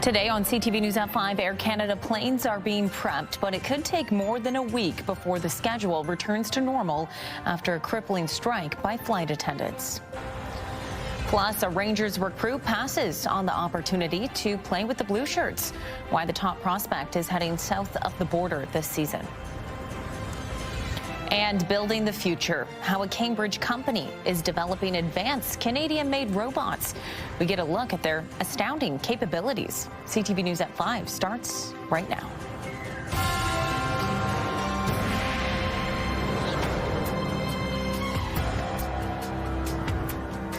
Today on CTV News at 5, Air Canada planes are being prepped, but it could take more than a week before the schedule returns to normal after a crippling strike by flight attendants. Plus, a Rangers recruit passes on the opportunity to play with the Blue Shirts. Why the top prospect is heading south of the border this season. And building the future, how a Cambridge company is developing advanced Canadian-made robots. We get a look at their astounding capabilities. CTV News at 5 starts right now.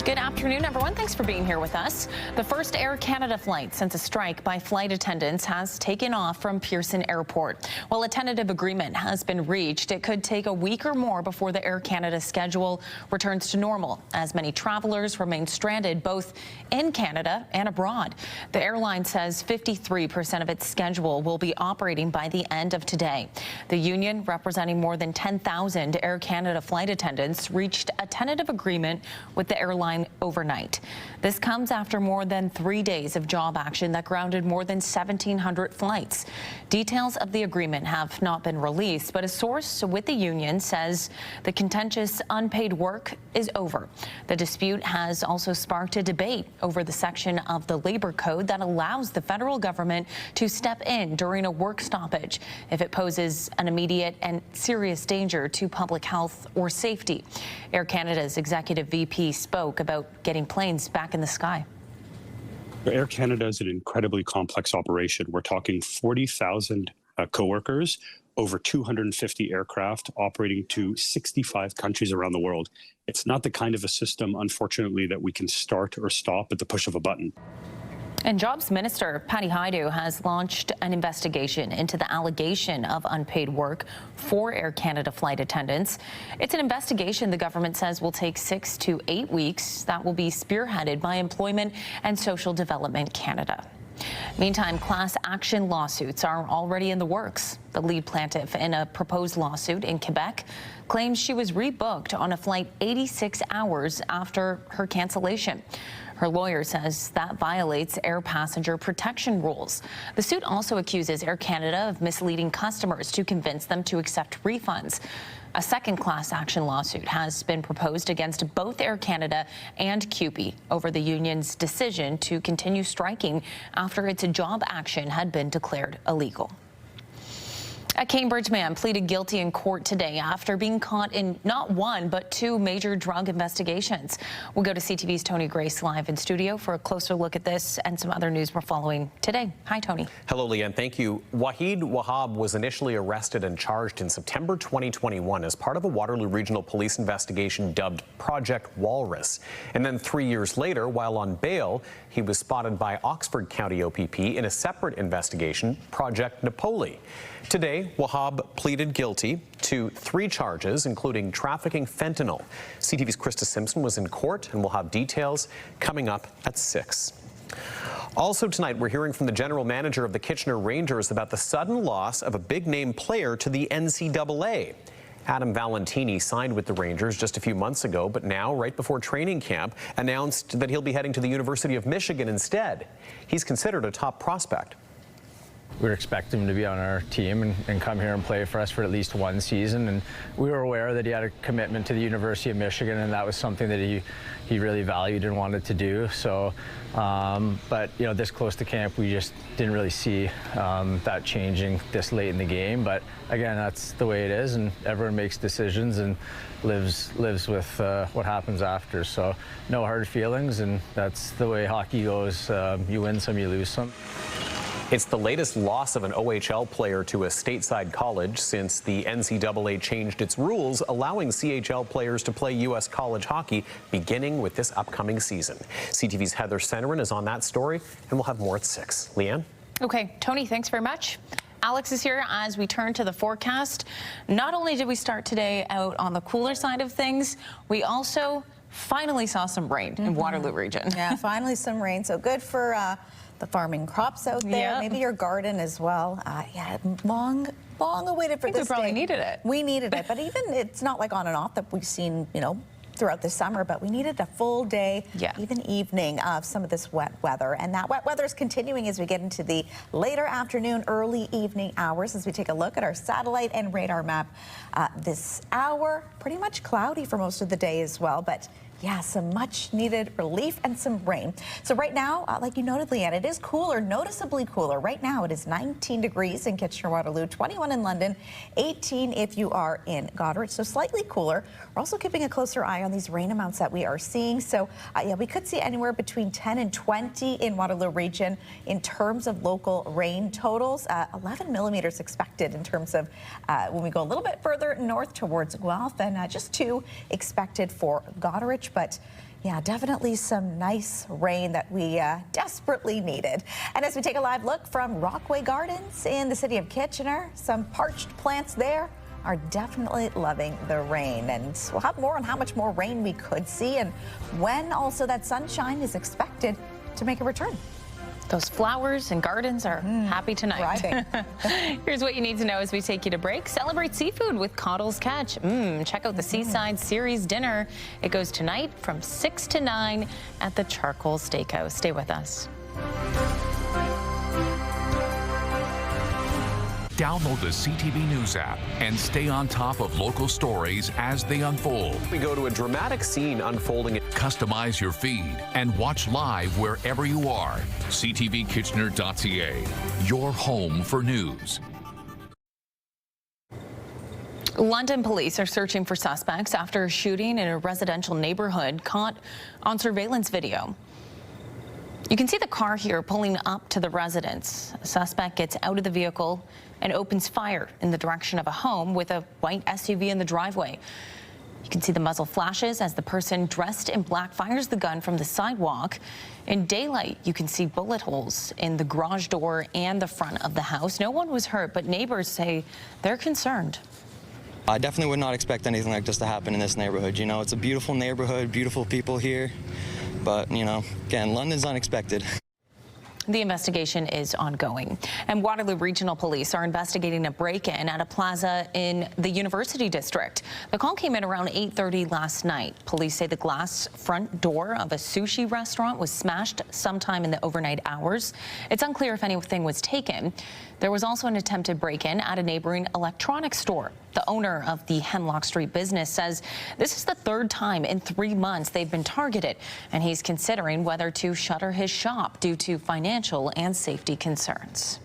Good afternoon, everyone. Thanks for being here with us. The first Air Canada flight since a strike by flight attendants has taken off from Pearson Airport. While a tentative agreement has been reached, it could take a week or more before the Air Canada schedule returns to normal, as many travelers remain stranded both in Canada and abroad. The airline says 53% of its schedule will be operating by the end of today. The union, representing more than 10,000 Air Canada flight attendants, reached a tentative agreement with the airline overnight. This comes after more than 3 days of job action that grounded more than 1,700 flights. Details of the agreement have not been released, but a source with the union says the contentious unpaid work is over. The dispute has also sparked a debate over the section of the labor code that allows the federal government to step in during a work stoppage if it poses an immediate and serious danger to public health or safety. Air Canada's executive VP spoke about getting planes back in the sky. Air Canada is an incredibly complex operation. We're talking 40,000 coworkers, over 250 aircraft operating to 65 countries around the world. It's not the kind of a system, unfortunately, that we can start or stop at the push of a button. And Jobs Minister Patty Hajdu has launched an investigation into the allegation of unpaid work for Air Canada flight attendants. It's an investigation the government says will take 6 to 8 weeks. That will be spearheaded by Employment and Social Development Canada. Meantime, class action lawsuits are already in the works. The lead plaintiff in a proposed lawsuit in Quebec claims she was rebooked on a flight 86 hours after her cancellation. Her lawyer says that violates air passenger protection rules. The suit also accuses Air Canada of misleading customers to convince them to accept refunds. A second class action lawsuit has been proposed against both Air Canada and CUPE over the union's decision to continue striking after its job action had been declared illegal. A Cambridge man pleaded guilty in court today after being caught in not one, but 2 major drug investigations. We'll go to CTV's Tony Grace live in studio for a closer look at this and some other news we're following today. Hi, Tony. Hello, Leanne. Thank you. Wahid Wahab was initially arrested and charged in September 2021 as part of a Waterloo Regional Police investigation dubbed Project Walrus. And then 3 years later, while on bail, he was spotted by Oxford County OPP in a separate investigation, Project Napoli. Today, Wahab pleaded guilty to 3 charges, including trafficking fentanyl. CTV's Krista Simpson was in court, and we'll have details coming up at 6. Also tonight, we're hearing from the general manager of the Kitchener Rangers about the sudden loss of a big-name player to the NCAA. Adam Valentini signed with the Rangers just a few months ago, but now, right before training camp, announced that he'll be heading to the University of Michigan instead. He's considered a top prospect. We were expecting him to be on our team and come here and play for us for at least 1 season. And we were aware that he had a commitment to the University of Michigan, and that was something that he really valued and wanted to do. So, but you know, this close to camp, we just didn't really see that changing this late in the game. But again, that's the way it is, and everyone makes decisions and lives with what happens after. So no hard feelings, and that's the way hockey goes. You win some, you lose some. It's the latest loss of an OHL player to a stateside college since the NCAA changed its rules, allowing CHL players to play U.S. college hockey beginning with this upcoming season. CTV's Heather Centerin is on that story, and we'll have more at 6. Leanne? Okay, Tony, thanks very much. Alex is here as we turn to the forecast. Not only did we start today out on the cooler side of things, we also finally saw some rain in Waterloo region. Yeah, finally some rain. So good for the farming crops out there, maybe your garden as well. Yeah, long awaited for this day. We probably needed it. We needed it, but even it's not like on and off that we've seen, you know, throughout the summer, but we needed a full day, even evening of some of this wet weather. And that wet weather is continuing as we get into the later afternoon, early evening hours. As we take a look at our satellite and radar map this hour, pretty much cloudy for most of the day as well, but yeah, some much needed relief and some rain. So right now, like you noted, Leanne, it is cooler, noticeably cooler. Right now, it is 19 degrees in Kitchener-Waterloo, 21 in London, 18 if you are in Goderich, so slightly cooler. We're also keeping a closer eye on these rain amounts that we are seeing. So yeah, we could see anywhere between 10 and 20 in Waterloo region in terms of local rain totals. 11 millimeters expected in terms of when we go a little bit further north towards Guelph, and just 2 expected for Goderich. But yeah, definitely some nice rain that we desperately needed. And as we take a live look from Rockway Gardens in the city of Kitchener, some parched plants there are definitely loving the rain. And we'll have more on how much more rain we could see and when also that sunshine is expected to make a return. Those flowers and gardens are happy tonight. Here's what you need to know as we take you to break. Celebrate seafood with Coddle's Catch. Check out the Seaside Series dinner. It goes tonight from 6 to 9 at the Charcoal Steakhouse. Stay with us. Download the CTV News app and stay on top of local stories as they unfold. We go to a dramatic scene unfolding. Customize your feed and watch live wherever you are. CTVKitchener.ca, your home for news. London police are searching for suspects after a shooting in a residential neighborhood caught on surveillance video. You can see the car here pulling up to the residence. A suspect gets out of the vehicle and opens fire in the direction of a home with a white SUV in the driveway. You can see the muzzle flashes as the person dressed in black fires the gun from the sidewalk. In daylight, you can see bullet holes in the garage door and the front of the house. No one was hurt, but neighbors say they're concerned. I definitely would not expect anything like this to happen in this neighborhood. You know, it's a beautiful neighborhood, beautiful people here. But, you know, again, London's unexpected. The investigation is ongoing. And Waterloo Regional Police are investigating a break-in at a plaza in the University District. The call came in around 8:30 last night. Police say the glass front door of a sushi restaurant was smashed sometime in the overnight hours. It's unclear if anything was taken. There was also an attempted break-in at a neighboring electronics store. The owner of the Hemlock Street business says this is the 3rd time in 3 months they've been targeted, and he's considering whether to shutter his shop due to financial and safety concerns.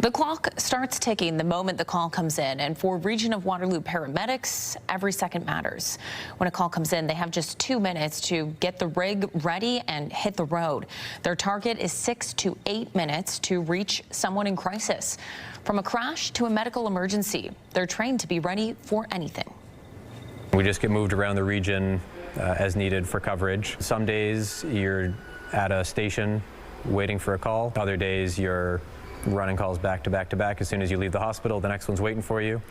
The clock starts ticking the moment the call comes in, and for Region of Waterloo paramedics, every second matters. When a call comes in, they have just 2 minutes to get the rig ready and hit the road. Their target is 6 to 8 minutes to reach someone in crisis. From a crash to a medical emergency, they're trained to be ready for anything. We just get moved around the region as needed for coverage. Some days you're at a station waiting for a call. Other days you're running calls back to back to back. As soon as you leave the hospital, the next one's waiting for you.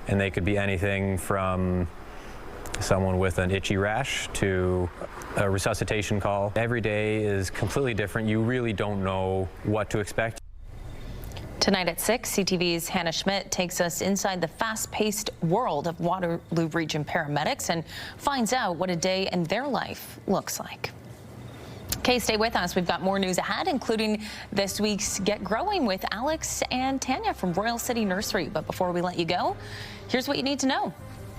And they could be anything from someone with an itchy rash to a resuscitation call. Every day is completely different. You really don't know what to expect. Tonight at 6, CTV's Hannah Schmidt takes us inside the fast-paced world of Waterloo Region paramedics and finds out what a day in their life looks like. Okay, stay with us. We've got more news ahead, including this week's Get Growing with Alex and Tanya from Royal City Nursery. But before we let you go, here's what you need to know.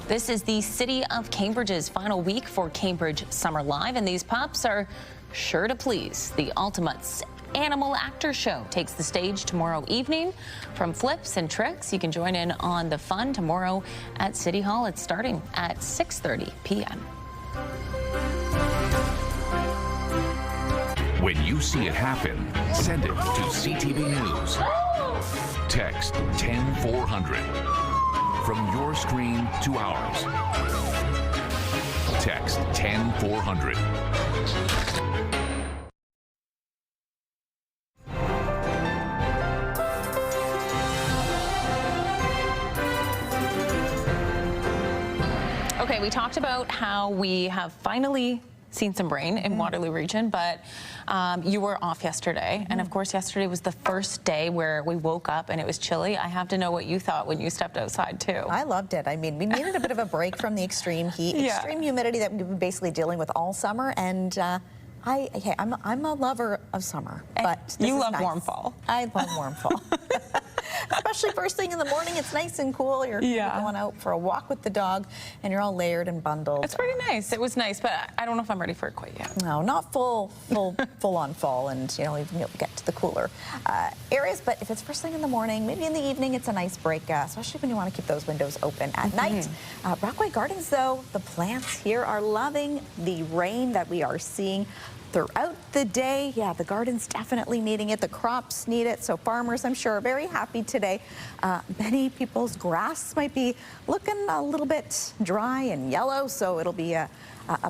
This is the City of Cambridge's final week for Cambridge Summer Live, and these pups are sure to please. The Ultimates Animal Actor Show takes the stage tomorrow evening. From flips and tricks, you can join in on the fun tomorrow at City Hall. It's starting at 6:30 p.m. When you see it happen, send it to CTV News. Text 10400. From your screen to ours. Text 10400. Okay, we talked about how we have finally seen some rain in Waterloo region, but you were off yesterday. And of course, yesterday was the first day where we woke up and it was chilly. I have to know what you thought when you stepped outside too. I loved it. I mean, we needed a bit of a break from the extreme heat, extreme humidity that we've been basically dealing with all summer. And I'm a lover of summer, but you love warm fall. I love warm fall. Especially first thing in the morning, it's nice and cool. You're going out for a walk with the dog, and you're all layered and bundled. It's pretty nice. It was nice, but I don't know if I'm ready for it quite yet. No, not full on fall, and you'll get to the cooler areas. But if it's first thing in the morning, maybe in the evening, it's a nice break, especially when you want to keep those windows open at night. Brockway Gardens, though, the plants here are loving the rain that we are seeing throughout the day. Yeah, the garden's definitely needing it. The crops need it. So farmers, I'm sure, are very happy today. Many people's grass might be looking a little bit dry and yellow, so it'll be a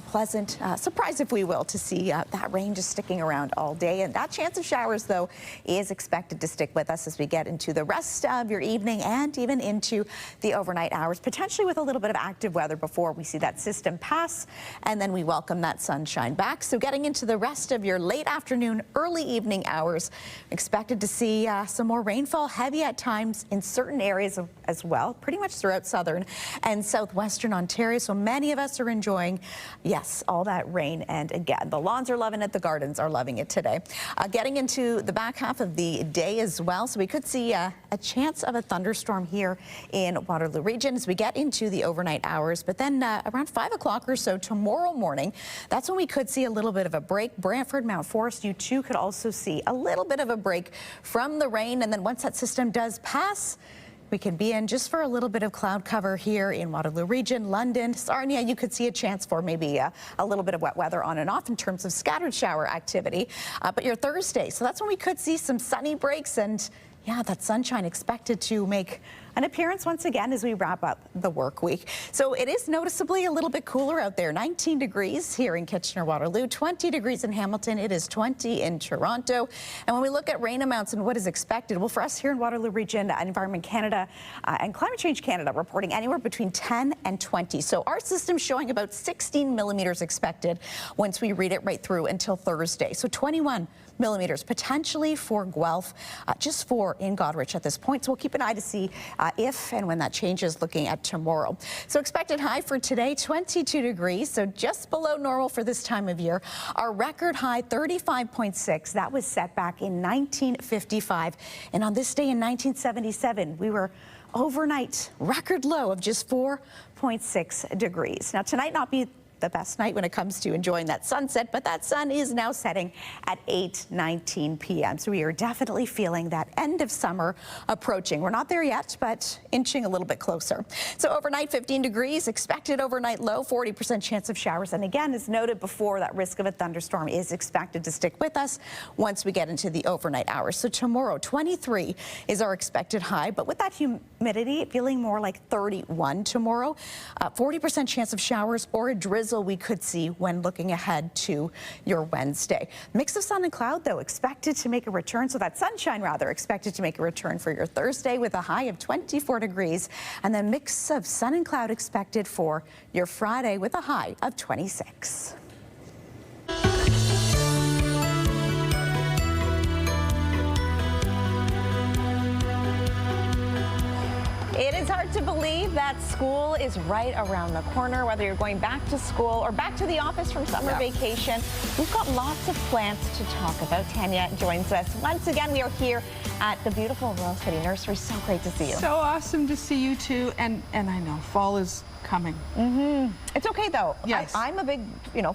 pleasant surprise, if we will, to see that rain just sticking around all day. And that chance of showers, though, is expected to stick with us as we get into the rest of your evening and even into the overnight hours, potentially with a little bit of active weather before we see that system pass, and then we welcome that sunshine back. So getting into the rest of your late afternoon, early evening hours, expected to see some more rainfall, heavy at times in certain areas as well, pretty much throughout southern and southwestern Ontario. So many of us are enjoying, yes, all that rain. And again, the lawns are loving it. The gardens are loving it today. Getting into the back half of the day as well. So we could see a chance of a thunderstorm here in Waterloo region as we get into the overnight hours. But then around 5 o'clock or so tomorrow morning, that's when we could see a little bit of a break. Brantford, Mount Forest, you too could also see a little bit of a break from the rain. And then once that system does pass, we can be in just for a little bit of cloud cover here in Waterloo region, London, Sarnia. You could see a chance for maybe a little bit of wet weather on and off in terms of scattered shower activity. But your Thursday, so that's when we could see some sunny breaks, and yeah, that sunshine expected to make an appearance once again as we wrap up the work week. So it is noticeably a little bit cooler out there. 19 degrees here in Kitchener-Waterloo, 20 degrees in Hamilton. It is 20 in Toronto. And when we look at rain amounts and what is expected, well, for us here in Waterloo region, Environment Canada and Climate Change Canada reporting anywhere between 10 and 20. So our system's showing about 16 millimeters expected once we read it right through until Thursday. So 21 millimeters potentially for Guelph, just 4 in Goderich at this point. So we'll keep an eye to see if and when that changes looking at tomorrow. So expected high for today, 22 degrees, so just below normal for this time of year. Our record high, 35.6, that was set back in 1955. And on this day in 1977, we were overnight record low of just 4.6 degrees. Now tonight not be the best night when it comes to enjoying that sunset, but that sun is now setting at 8:19 p.m. So we are definitely feeling that end of summer approaching. We're not there yet, but inching a little bit closer. So overnight 15 degrees, expected overnight low, 40% chance of showers. And again, as noted before, that risk of a thunderstorm is expected to stick with us once we get into the overnight hours. So tomorrow, 23 is our expected high, but with that humidity, feeling more like 31 tomorrow. 40% chance of showers or a drizzle we could see when looking ahead to your Wednesday. Mix of sun and cloud, though, expected to make a return. So that sunshine, rather, expected to make a return for your Thursday with a high of 24 degrees. And then mix of sun and cloud expected for your Friday with a high of 26. It is hard to believe that school is right around the corner, whether you're going back to school or back to the office from summer vacation. We've got lots of plans to talk about. Tanya joins us. Once again, we are here at the beautiful Royal City Nursery. So great to see you. So awesome to see you too. And I know fall is coming. It's okay though. Yes. I'm a big,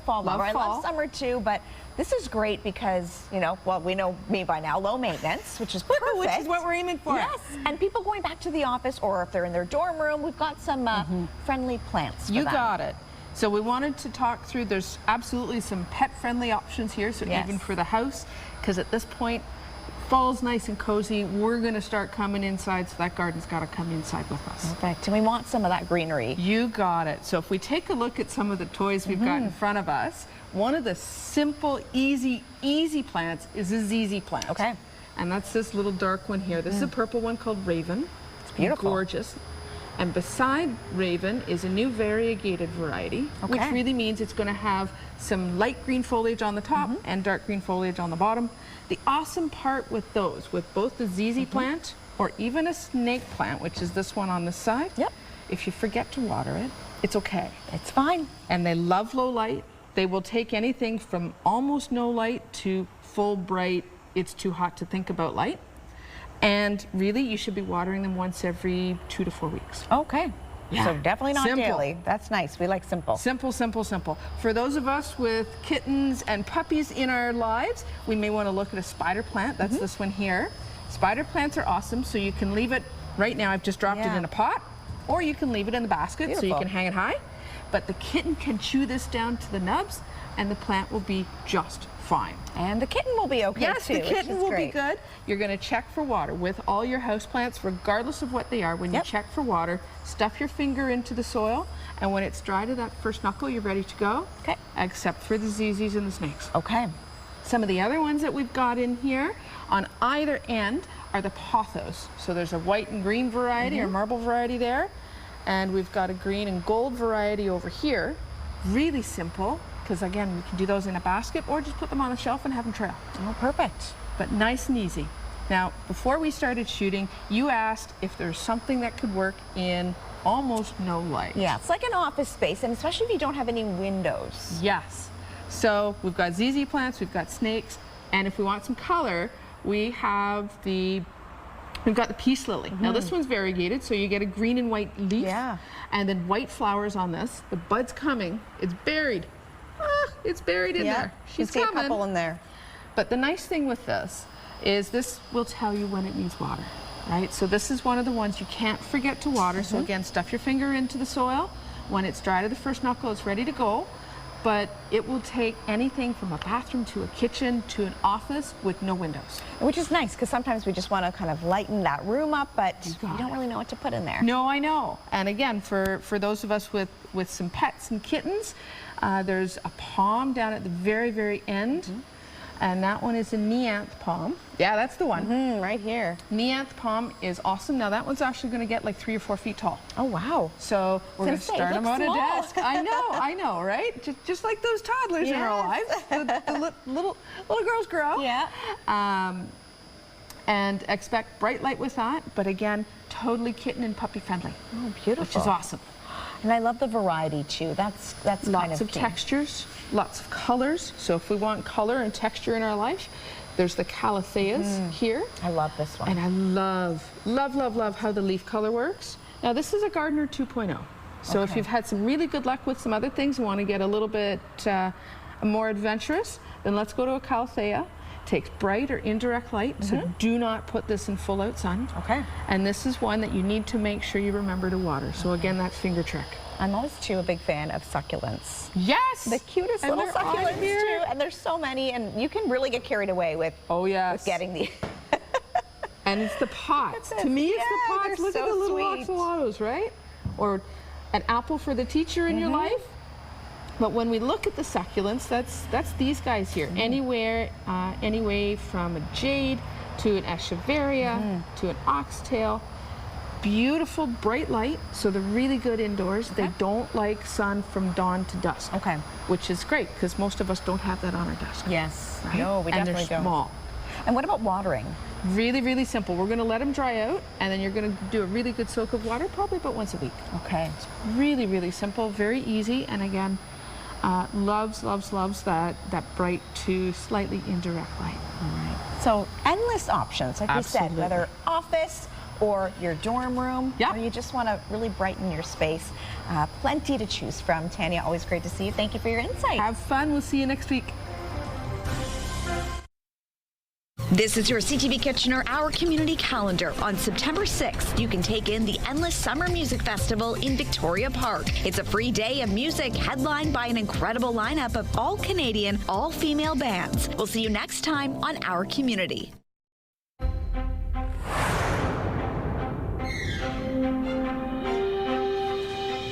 fall lover. I love summer too, but this is great because, well, we know me by now, low maintenance, which is perfect. Which is what we're aiming for. Yes, and people going back to the office or if they're in their dorm room, we've got some friendly plants for You that. got it. So we wanted to talk through, there's absolutely some pet-friendly options here, so even for the house, because at this point, fall's nice and cozy. We're going to start coming inside, so that garden's got to come inside with us. Perfect, and we want some of that greenery. You got it. So if we take a look at some of the toys we've got in front of us, one of the simple, easy plants is a ZZ plant. Okay. And that's this little dark one here. This is a purple one called Raven. It's beautiful. Gorgeous. And beside Raven is a new variegated variety, which really means it's going to have some light green foliage on the top and dark green foliage on the bottom. The awesome part with those, with both the ZZ plant or even a snake plant, which is this one on the side, if you forget to water it, it's okay. It's fine. And they love low light. They will take anything from almost no light to full bright, it's too hot to think about light. And really, you should be watering them once every 2 to 4 weeks. Okay. Yeah. So definitely not Simple. daily. That's nice. We like simple. Simple, simple, simple. For those of us with kittens and puppies in our lives, we may want to look at a spider plant. That's this one here. Spider plants are awesome, so you can leave it, right now I've just dropped it in a pot, or you can leave it in the basket so you can hang it high. But the kitten can chew this down to the nubs, and the plant will be just fine. And the kitten will be okay yes, too. Yes, the kitten will be good. You're going to check for water with all your houseplants, regardless of what they are. When you check for water, stuff your finger into the soil, and when it's dry to that first knuckle, you're ready to go. Okay. Except for the ZZs and the snakes. Okay. Some of the other ones that we've got in here on either end are the pothos. So there's a white and green variety or marble variety there, and we've got a green and gold variety over here. Really simple. Because again, we can do those in a basket or just put them on a shelf and have them trail. Oh, perfect. But nice and easy. Now, before we started shooting, you asked if there's something that could work in almost no light. Yeah, it's like an office space, and especially if you don't have any windows. Yes. So we've got ZZ plants, we've got snakes, and if we want some color, we've got the peace lily. Now this one's variegated, so you get a green and white leaf, and then white flowers on this. The bud's coming. It's buried. It's buried in there. She's coming. A couple in there. But the nice thing with this is this will tell you when it needs water, right? So this is one of the ones you can't forget to water. So again, stuff your finger into the soil. When it's dry to the first knuckle, it's ready to go. But it will take anything from a bathroom to a kitchen to an office with no windows. Which is nice, because sometimes we just want to kind of lighten that room up, but you don't really know what to put in there. No, I know. And again, for those of us with some pets and kittens, there's a palm down at the very, very end. And that one is a neanth palm. Yeah, that's the one. Right here. Neanth palm is awesome. Now that one's actually going to get like 3 or 4 feet tall. Oh, wow. So we're going to start them on a desk. I know, right? Just like those toddlers in our lives. The little girls grow. Yeah. And expect bright light with that, but again, totally kitten and puppy friendly. Oh, beautiful. Which is awesome. And I love the variety too. That's lots of textures, lots of colors. So if we want color and texture in our life, there's the calatheas here. I love this one. And I love how the leaf color works. Now this is a Gardener 2.0. So if you've had some really good luck with some other things and want to get a little bit more adventurous, then let's go to a calathea. Takes bright or indirect light, so do not put this in full out sun. Okay. And this is one that you need to make sure you remember to water. So again, that finger trick. I'm always too a big fan of succulents. Yes! The cutest little succulents too, and there's so many, and you can really get carried away with with getting the and it's the pots. To me, it's the pots. Look at the little oxalatos, right? Or an apple for the teacher in your life. But when we look at the succulents, that's these guys here. Anyway from a jade to an echeveria to an oxtail. Beautiful bright light, so they're really good indoors. They don't like sun from dawn to dusk. Okay. Which is great, because most of us don't have that on our desk. Yes. Right? No, we definitely don't. And they're small. And what about watering? Really, really simple. We're going to let them dry out, and then you're going to do a really good soak of water, probably about once a week. Okay. It's really, really simple, very easy, and again, loves that bright to slightly indirect light. All right. So endless options, like we said, whether office or your dorm room, or you just want to really brighten your space. Plenty to choose from. Tanya, always great to see you. Thank you for your insight. Have fun. We'll see you next week. This is your CTV Kitchener Our Community Calendar. On September 6th, you can take in the Endless Summer Music Festival in Victoria Park. It's a free day of music headlined by an incredible lineup of all Canadian, all-female bands. We'll see you next time on Our Community.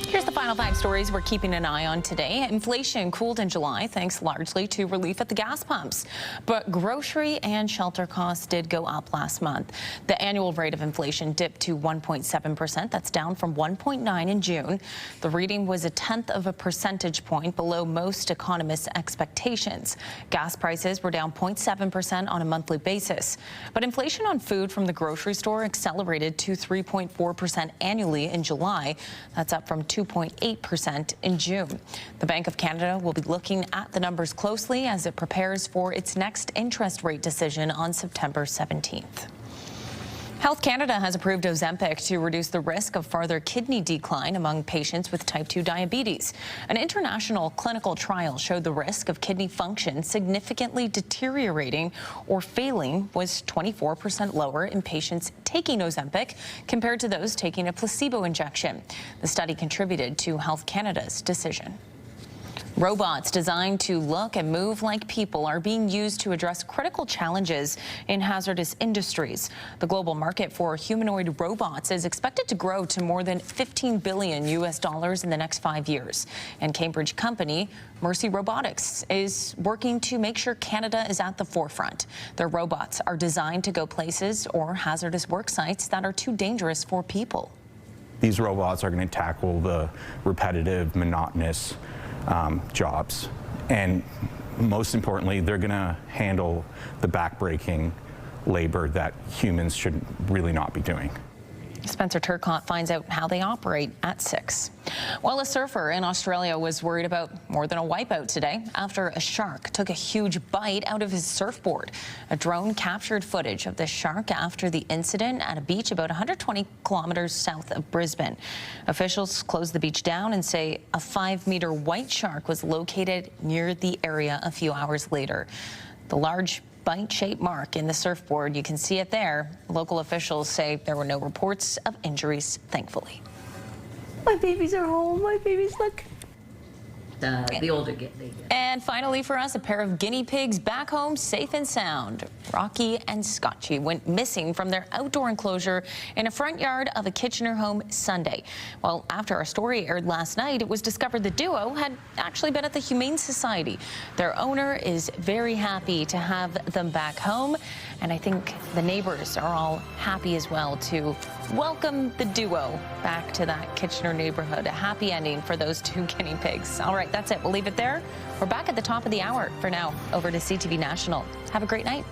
Here's the final Final 5 stories we're keeping an eye on today. Inflation cooled in July thanks largely to relief at the gas pumps. But grocery and shelter costs did go up last month. The annual rate of inflation dipped to 1.7%. That's down from 1.9 in June. The reading was a tenth of a percentage point below most economists' expectations. Gas prices were down 0.7% on a monthly basis. But inflation on food from the grocery store accelerated to 3.4% annually in July. That's up from 2.8% in June. The Bank of Canada will be looking at the numbers closely as it prepares for its next interest rate decision on September 17th. Health Canada has approved Ozempic to reduce the risk of further kidney decline among patients with type 2 diabetes. An international clinical trial showed the risk of kidney function significantly deteriorating or failing was 24% lower in patients taking Ozempic compared to those taking a placebo injection. The study contributed to Health Canada's decision. Robots designed to look and move like people are being used to address critical challenges in hazardous industries. The global market for humanoid robots is expected to grow to more than $15 billion in the next 5 years. And Cambridge company Mercy Robotics is working to make sure Canada is at the forefront. Their robots are designed to go places or hazardous work sites that are too dangerous for people. These robots are going to tackle the repetitive, monotonous jobs, and most importantly, they're going to handle the backbreaking labor that humans should really not be doing. Spencer Turcotte finds out how they operate at 6. Well, a surfer in Australia was worried about more than a wipeout today after a shark took a huge bite out of his surfboard. A drone captured footage of the shark after the incident at a beach about 120 kilometers south of Brisbane. Officials closed the beach down and say a 5-meter white shark was located near the area a few hours later. The large bite-shaped mark in the surfboard, you can see it there. Local officials say there were no reports of injuries, thankfully. My babies are home. My babies, look. The older they get. And finally for us, a pair of guinea pigs back home safe and sound. Rocky and Scotchy went missing from their outdoor enclosure in a front yard of a Kitchener home Sunday. Well, after our story aired last night, it was discovered the duo had actually been at the Humane Society. Their owner is very happy to have them back home, and I think the neighbors are all happy as well to welcome the duo back to that Kitchener neighborhood. A happy ending for those 2 guinea pigs. All right, that's it. We'll leave it there. We're back at the top of the hour. For now, over to CTV National. Have a great night.